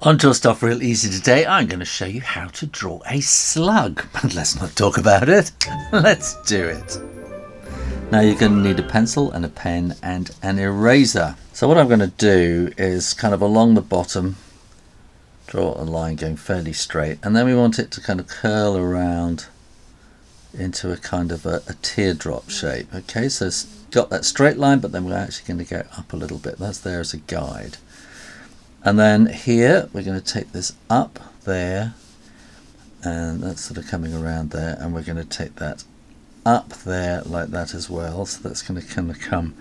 On Draw Stuff Real Easy today, I'm going to show you how to draw a slug. But let's not talk about it. Let's do it. Now you're going to need a pencil and a pen and an eraser. So what I'm going to do is kind of along the bottom, draw a line going fairly straight. And then we want it to kind of curl around into a kind of a teardrop shape. Okay, so it's got that straight line, but then we're actually going to go up a little bit. That's there as a guide. And then here we're going to take this up there, and that's sort of coming around there, and we're going to take that up there like that as well. So that's going to kind of come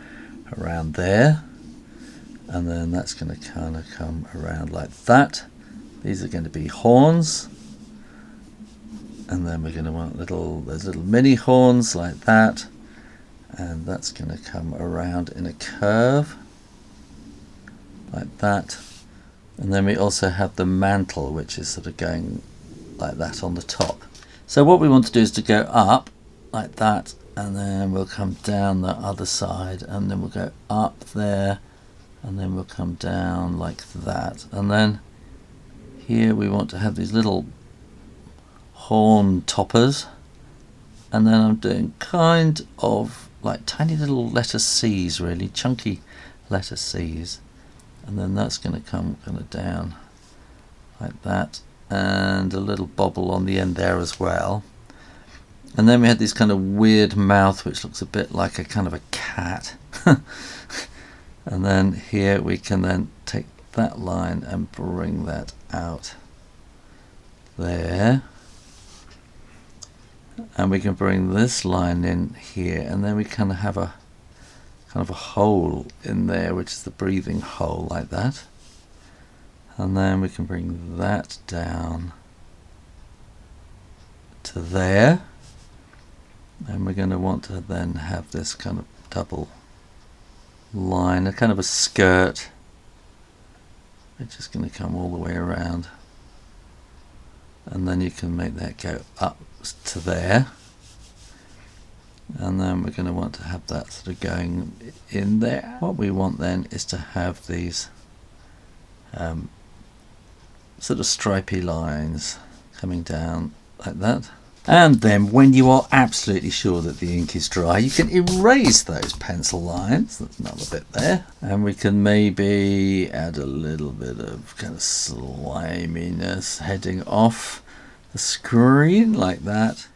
around there, and then that's going to kind of come around like that. These are going to be horns, and then we're going to want those little mini horns like that, and that's going to come around in a curve like that. And then we also have the mantle, which is sort of going like that on the top. So what we want to do is to go up like that, and then we'll come down the other side, and then we'll go up there, and then we'll come down like that. And then here we want to have these little horn toppers, and then I'm doing kind of like tiny little letter C's, really chunky letter C's. And then that's going to come kind of down like that, and a little bobble on the end there as well. And then we had this kind of weird mouth which looks a bit like a kind of a cat. And then here we can then take that line and bring that out there, and we can bring this line in here, and then we kind of have a hole in there, which is the breathing hole like that. And then we can bring that down to there, and we're going to want to then have this kind of double line, a kind of a skirt, which is going to come all the way around, and then you can make that go up to there. And then we're going to want to have that sort of going in there. What we want then is to have these sort of stripy lines coming down like that. And then when you are absolutely sure that the ink is dry, you can erase those pencil lines. That's another bit there. And we can maybe add a little bit of kind of sliminess heading off the screen like that.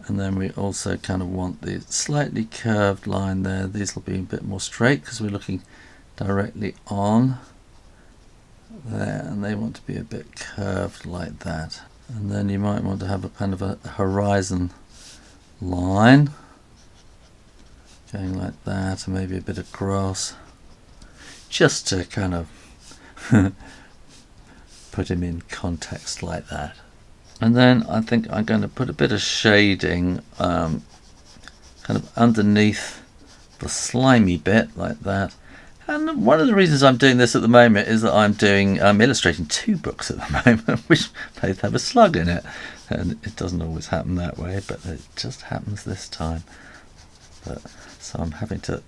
And then we also kind of want the slightly curved line there. These will be a bit more straight because we're looking directly on there, and they want to be a bit curved like that. And then you might want to have a kind of a horizon line going like that, and maybe a bit of grass, just to kind of put him in context like that. And then I think I'm going to put a bit of shading kind of underneath the slimy bit like that. And one of the reasons I'm doing this at the moment is that I'm illustrating two books at the moment, which both have a slug in it. And it doesn't always happen that way, but it just happens this time. So I'm having to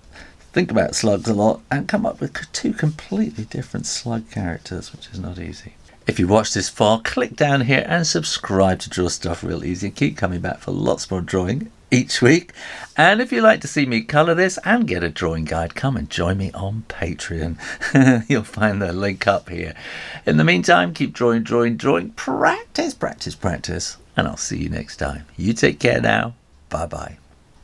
think about slugs a lot and come up with two completely different slug characters, which is not easy. If you watched this far, click down here and subscribe to Draw Stuff Real Easy, and keep coming back for lots more drawing each week. And if you'd like to see me colour this and get a drawing guide, come and join me on Patreon. You'll find the link up here. In the meantime, keep drawing, practice, and I'll see you next time. You take care now. Bye-bye.